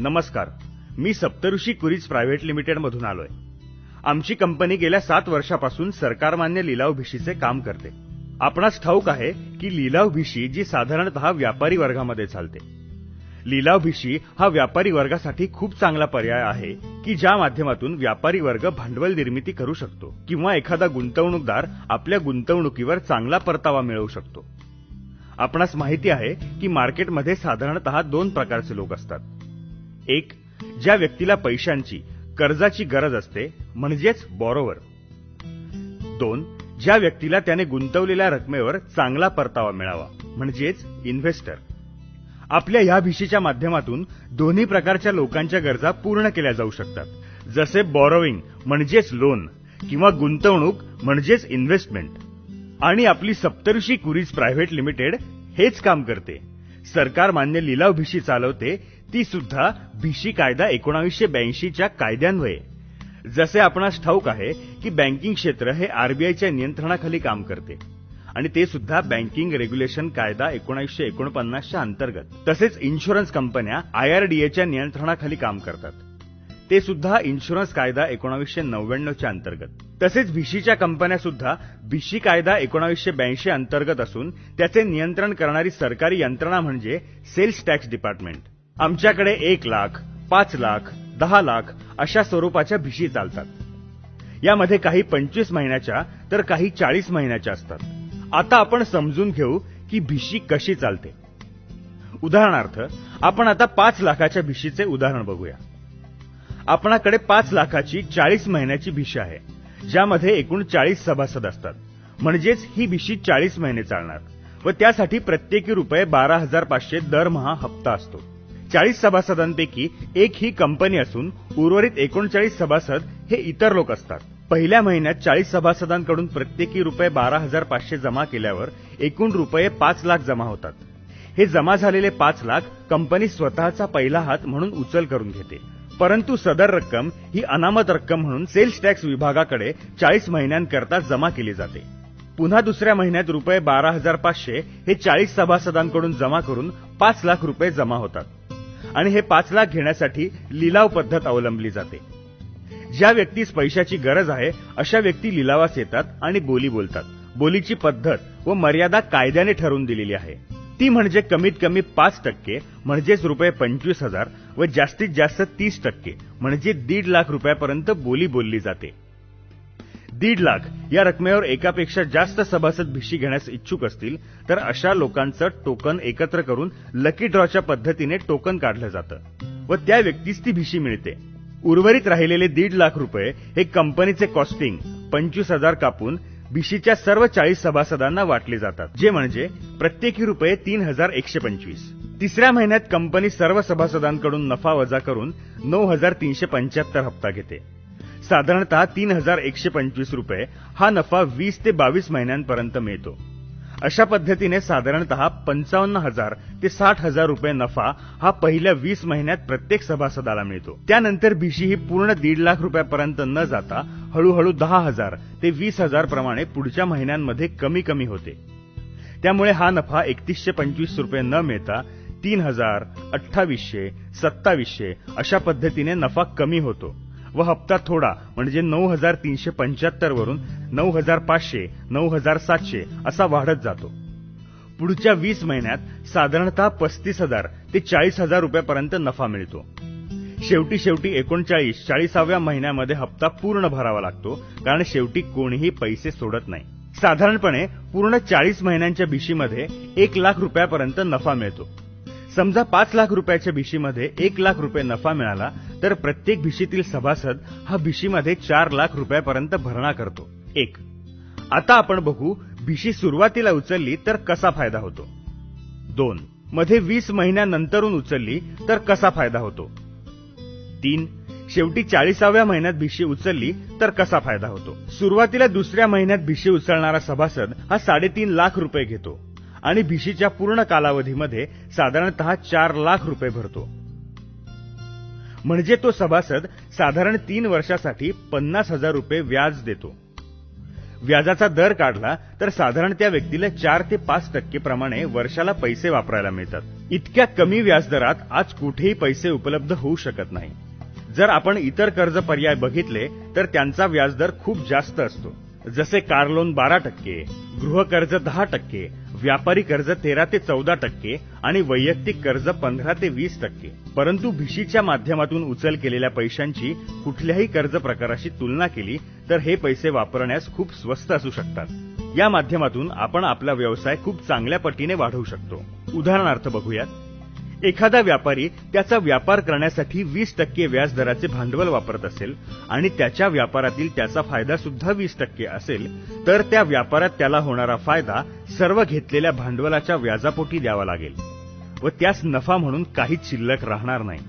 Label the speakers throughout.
Speaker 1: नमस्कार, मी सप्तऋषी कुरीज private limited मधून आलोय. आमची कंपनी गेल्या 7 वर्षापासून सरकारमान्य लिलाव भिशीचे काम करते. आपणास ठाऊक आहे की लिलाव भिशी जी साधारणतः व्यापारी वर्गामध्ये चालते. लिलाव भिशी हा व्यापारी वर्गासाठी खूप चांगला पर्याय आहे की ज्या माध्यमातून व्यापारी वर्ग भांडवल निर्मिती करू शकतो किंवा एखादा गुंतवणूकदार आपल्या गुंतवणुकीवर चांगला परतावा मिळवू शकतो. आपणास माहिती आहे की मार्केटमध्ये साधारणतः 2 प्रकारचे लोक असतात. एक, ज्या व्यक्तीला पैशांची कर्जाची गरज असते म्हणजेच बॉरोवर. 2, ज्या व्यक्तीला त्याने गुंतवलेल्या रकमेवर चांगला परतावा मिळावा म्हणजेच इन्व्हेस्टर. आपल्या या भिशीच्या माध्यमातून दोन्ही प्रकारच्या लोकांच्या गरजा पूर्ण केल्या जाऊ शकतात, जसे बॉरोविंग म्हणजेच लोन किंवा गुंतवणूक म्हणजेच इन्व्हेस्टमेंट. आणि आपली सप्तऋषी कुरीज प्रायव्हेट लिमिटेड हेच काम करते. सरकार मान्य लिलाव भिशी चालवते, ती सुद्धा भिशी कायदा 1982च्या कायद्यान्वये. जसे आपणास ठाऊक आहे की बँकिंग क्षेत्र हे आरबीआयच्या नियंत्रणाखाली काम करते आणि ते सुद्धा बँकिंग रेग्युलेशन कायदा 1949च्या अंतर्गत. तसेच इन्शुरन्स कंपन्या IRDAच्या नियंत्रणाखाली काम करतात, ते सुद्धा इन्शुरन्स कायदा 1999च्या अंतर्गत. तसेच भिशीच्या कंपन्या सुद्धा भिशी कायदा 1982 अंतर्गत असून त्याचे नियंत्रण करणारी सरकारी यंत्रणा म्हणजे सेल्स टॅक्स डिपार्टमेंट. आमच्याकडे 1 लाख, 5 लाख, 10 लाख अशा स्वरूपाच्या भिशी चालतात. यामध्ये काही 25 महिन्याच्या तर काही 40 महिन्याच्या असतात. आता आपण समजून घेऊ की भिशी कशी चालते. उदाहरणार्थ आपण आता 5 लाखाच्या भिशीचे उदाहरण बघूया. आपणाकडे 5 लाखाची 40 महिन्याची भिशी आहे, ज्यामध्ये एकूण 40 सभासद असतात. म्हणजेच ही भिशी 40 महिने चालणार व त्यासाठी प्रत्येकी ₹12,500 दरमहा हप्ता असतो. 40 सभासदांपैकी एक ही कंपनी असून उर्वरित 39 सभासद हे इतर लोक असतात. पहिल्या महिन्यात 40 सभासदांकडून प्रत्येकी ₹12,500 जमा केल्यावर एकूण ₹5 लाख जमा होतात. हे जमा झालेले 5 लाख कंपनी स्वतःचा पहिला हात म्हणून उचल करून घेते. परंतु सदर रक्कम ही अनामत रक्कम म्हणून सेल्स टॅक्स विभागाकडे 40 महिन्यांकरता जमा केली जाते. पुन्हा दुसऱ्या महिन्यात ₹12,500 हे 40 सभासदांकडून जमा करून ₹5 लाख जमा होतात आणि हे 5 लाख घेण्यासाठी लिलाव पद्धत अवलंबली जाते. ज्या व्यक्तीस पैशाची गरज आहे अशा व्यक्ती लिलावास येतात आणि बोली बोलतात. बोलीची पद्धत व मर्यादा कायद्याने ठरवून दिलेली आहे. ती म्हणजे कमीत कमी 5% म्हणजेच ₹25,000 व जास्तीत जास्त 30% म्हणजे ₹1.5 लाख पर्यंत बोली बोलली जाते. 1.5 लाख या रकमेवर एकापेक्षा जास्त सभासद भिशी घेण्यास इच्छुक असतील तर अशा लोकांचं टोकन एकत्र करून लकी ड्रॉच्या पद्धतीने टोकन काढलं जातं व त्या व्यक्तीस ती भिशी मिळते. उर्वरित राहिलेले ₹1.5 लाख हे कंपनीचे कॉस्टिंग 25,000 कापून भिशीच्या सर्व 40 सभासदांना वाटले जातात, जे म्हणजे प्रत्येकी ₹3,125. तिसऱ्या महिन्यात कंपनी सर्व सभासदांकडून नफा वजा करून ₹9,375 हप्ता घेते. साधारणतः ₹3,125 हा नफा 20 ते 22 महिन्यांपर्यंत मिळतो. अशा पद्धतीने साधारणतः ₹55,000 ते ₹60,000 नफा हा पहिल्या 20 महिन्यात प्रत्येक सभासदाला मिळतो. त्यानंतर भिशी ही पूर्ण ₹1.5 लाख पर्यंत न जाता हळूहळू 10,000 ते 20,000 प्रमाणे पुढच्या महिन्यांमध्ये कमी कमी होते. त्यामुळे हा नफा ₹3,125 न मिळता 3,000, 2,800, 2,700 अशा पद्धतीने नफा कमी होतो व हप्ता थोडा म्हणजे 9,375 वरून 9,500, 9,700 असा वाढत जातो. पुढच्या 20 महिन्यात साधारणतः 35,000 ते 40,000 पर्यंत नफा मिळतो. शेवटी 40व्या महिन्यामध्ये हप्ता पूर्ण भरावा लागतो, कारण शेवटी कोणीही पैसे सोडत नाही. साधारणपणे पूर्ण 40 महिन्यांच्या भिशीमध्ये ₹1 लाख पर्यंत नफा मिळतो. समजा ₹5 लाख भिशीमध्ये ₹1 लाख नफा मिळाला तर प्रत्येक भिशीतील सभासद हा भिशीमध्ये ₹4 लाख पर्यंत भरणा करतो. 1. आता आपण बघू भिशी सुरुवातीला उचलली तर कसा फायदा होतो. 2. मध्ये 20 महिन्यानंतरून उचलली तर कसा फायदा होतो. 3. शेवटी 40व्या महिन्यात भिशी उचलली तर कसा फायदा होतो. सुरुवातीला दुसऱ्या महिन्यात भिशी उचलणारा सभासद हा ₹3.5 लाख घेतो आणि भिशीच्या पूर्ण कालावधीमध्ये साधारणतः ₹4 लाख भरतो. म्हणजे तो सभासद साधारण 3 वर्षासाठी ₹50,000 व्याज देतो. व्याजाचा दर काढला तर साधारण त्या व्यक्तीला 4 ते 5% प्रमाणे वर्षाला पैसे वापरायला मिळतात. इतक्या कमी व्याजदरात आज कुठेही पैसे उपलब्ध होऊ शकत नाही. जर आपण इतर कर्ज पर्याय बघितले तर त्यांचा व्याजदर खूप जास्त असतो. जसे कार लोन 12%, गृहकर्ज 10%, व्यापारी कर्ज 13 ते 14% आणि वैयक्तिक कर्ज 15 ते 20%. परंतु भिशीच्या माध्यमातून उचल केलेल्या पैशांची कुठल्याही कर्ज प्रकाराशी तुलना केली तर हे पैसे वापरण्यास खूप स्वस्त असू शकतात. या माध्यमातून आपण आपला व्यवसाय खूप चांगल्या पटीने वाढवू शकतो. उदाहरणार्थ बघूयात. एखादा व्यापारी त्याचा व्यापार करण्यासाठी 20% व्याजदराचे भांडवल वापरत असेल आणि त्याच्या व्यापारातील त्याचा फायदा सुद्धा 20% असेल तर त्या व्यापारात त्याला होणारा फायदा सर्व घेतलेल्या भांडवलाच्या व्याजापोटी द्यावा लागेल व त्यास नफा म्हणून काहीच शिल्लक राहणार नाही.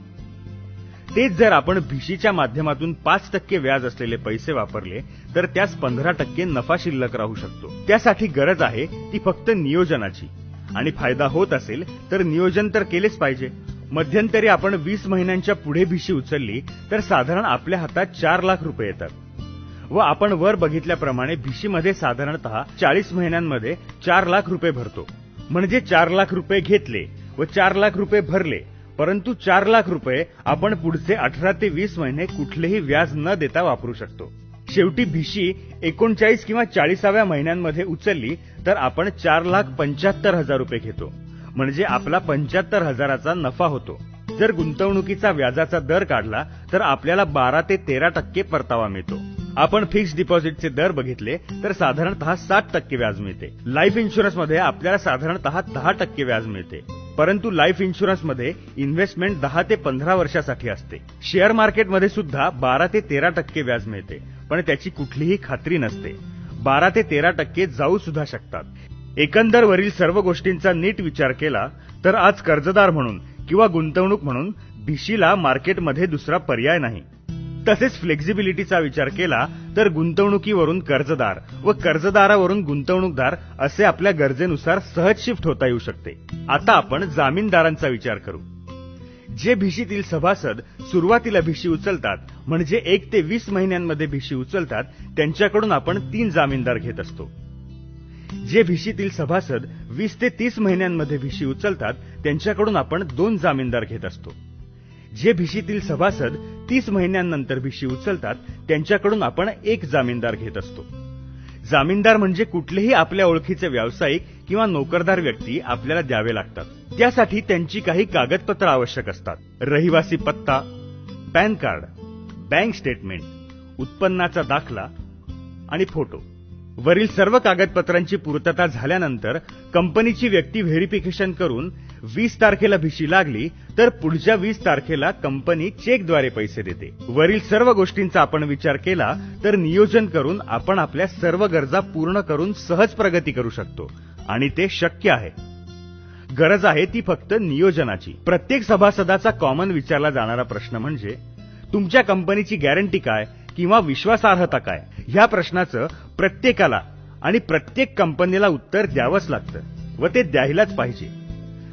Speaker 1: तेच जर आपण भिशीच्या माध्यमातून 5% व्याज असलेले पैसे वापरले तर त्यास 15% नफा शिल्लक राहू शकतो. त्यासाठी गरज आहे ती फक्त नियोजनाची आणि फायदा होत असेल तर नियोजन तर केलेच पाहिजे. मध्यंतरी आपण 20 महिन्यांच्या पुढे भिशी उचलली तर साधारण आपल्या हातात 4 लाख रुपये येतात व आपण वर बघितल्याप्रमाणे भिशीमध्ये साधारणतः 40 महिन्यांमध्ये 4 लाख रुपये भरतो. म्हणजे 4 लाख रुपये घेतले व 4 लाख रुपये भरले, परंतु 4 लाख रुपये आपण पुढचे 18 ते 20 महिने कुठलेही व्याज न देता वापरू शकतो. शेवटी भिशी 39 किंवा 40व्या महिन्यांमध्ये उचलली तर आपण 4,75,000 रुपये घेतो. म्हणजे आपला 75,000चा नफा होतो. जर गुंतवणुकीचा व्याजाचा दर काढला तर आपल्याला 12 ते 13% परतावा मिळतो. आपण फिक्स्ड डिपॉझिटचे दर बघितले तर साधारणतः 7% व्याज मिळते. लाईफ इन्शुरन्समध्ये आपल्याला साधारणतः 10% व्याज मिळते. परंतु लाईफ इन्शुरन्समध्ये इन्व्हेस्टमेंट 10 ते 15 वर्षासाठी असते. शेअर मार्केटमध्ये सुद्धा 12 ते 13% व्याज मिळते, पण त्याची कुठलीही खात्री नसते. 12 ते 13% जाऊ सुद्धा शकतात. एकंदर वरील सर्व गोष्टींचा नीट विचार केला तर आज कर्जदार म्हणून किंवा गुंतवणूक म्हणून भिशीला मार्केटमध्ये दुसरा पर्याय नाही. तसेच फ्लेक्झिबिलिटीचा विचार केला तर गुंतवणुकीवरून कर्जदार व कर्जदारावरून गुंतवणूकदार असे आपल्या गरजेनुसार सहज शिफ्ट होता येऊ शकते. आता आपण जामीनदारांचा विचार करू. जे भिशीतील सभासद सुरुवातीला भिशी उचलतात म्हणजे 1 ते 20 महिन्यांमध्ये भिशी उचलतात त्यांच्याकडून आपण 3 जामीनदार घेत असतो. जे भिशीतील सभासद 20 ते 30 महिन्यांमध्ये भिशी उचलतात त्यांच्याकडून आपण 2 जामीनदार घेत असतो. जे भिशीतील सभासद 30 महिन्यांनंतर भिशी उचलतात त्यांच्याकडून आपण 1 जामीनदार घेत असतो. जामीनदार म्हणजे कुठलेही आपल्या ओळखीचे व्यावसायिक किंवा नोकरदार व्यक्ती आपल्याला द्यावे लागतात. त्यासाठी त्यांची काही कागदपत्र आवश्यक असतात. रहिवासी पत्ता, पॅन कार्ड, बँक स्टेटमेंट, उत्पन्नाचा दाखला आणि फोटो. वरील सर्व कागदपत्रांची पूर्तता झाल्यानंतर कंपनीची व्यक्ती व्हेरिफिकेशन करून 20 तारखेला भिशी लागली तर पुढच्या 20 तारखेला कंपनी चेकद्वारे पैसे देते. वरील सर्व गोष्टींचा आपण विचार केला तर नियोजन करून आपण आपल्या सर्व गरजा पूर्ण करून सहज प्रगती करू शकतो आणि ते शक्य आहे. गरज आहे ती फक्त नियोजनाची. प्रत्येक सभासदाचा कॉमन विचारला जाणारा प्रश्न म्हणजे तुमच्या कंपनीची गॅरंटी काय किंवा विश्वासार्हता काय. ह्या प्रश्नाचं प्रत्येकाला आणि प्रत्येक कंपनीला उत्तर द्यावंच लागतं व ते द्यायलाच पाहिजे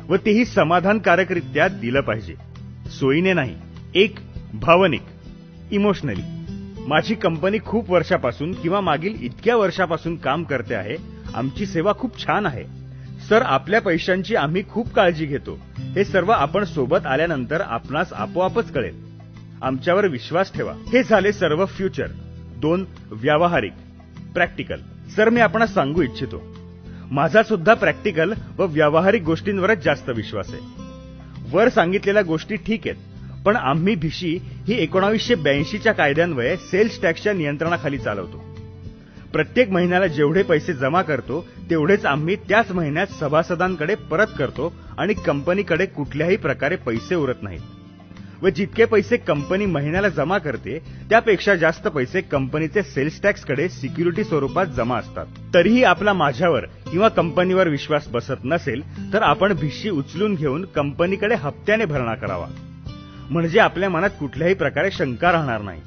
Speaker 1: व तेही समाधानकारकरित्या दिलं पाहिजे. सोयीने नाही, एक भावनिक, इमोशनली. माझी कंपनी खूप वर्षापासून किंवा मागील इतक्या वर्षापासून काम करते आहे. आमची सेवा खूप छान आहे. सर, आपल्या पैशांची आम्ही खूप काळजी घेतो. हे सर्व आपण सोबत आल्यानंतर आपणास आपोआपच कळेल. आमच्यावर विश्वास ठेवा. हे झाले सर्व फ्युचर. 2 व्यावहारिक, प्रॅक्टिकल. सर, मी आपणास सांगू इच्छितो माझा सुद्धा प्रॅक्टिकल व व्यावहारिक गोष्टींवरच जास्त विश्वास आहे. वर सांगितलेल्या गोष्टी ठीक आहेत, पण आम्ही भिशी ही 1982च्या कायद्यान्वये सेल्स टॅक्सच्या नियंत्रणाखाली चालवतो. प्रत्येक महिन्याला जेवढे पैसे जमा करतो तेवढेच आम्ही त्याच महिन्यात सभासदांकडे परत करतो आणि कंपनीकडे कुठल्याही प्रकारे पैसे उरत नाहीत व जितके पैसे कंपनी महिन्याला जमा करते त्यापेक्षा जास्त पैसे कंपनीचे सेल्स टॅक्सकडे सिक्युरिटी स्वरूपात जमा असतात. तरीही आपला माझ्यावर किंवा कंपनीवर विश्वास बसत नसेल तर आपण भिशी उचलून घेऊन कंपनीकडे हप्त्याने भरणा करावा. म्हणजे आपल्या मनात कुठल्याही प्रकारे शंका राहणार नाही.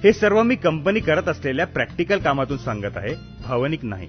Speaker 1: हे सर्व मी कंपनी करत असलेल्या प्रॅक्टिकल कामातून सांगत आहे, भावनिक नाही.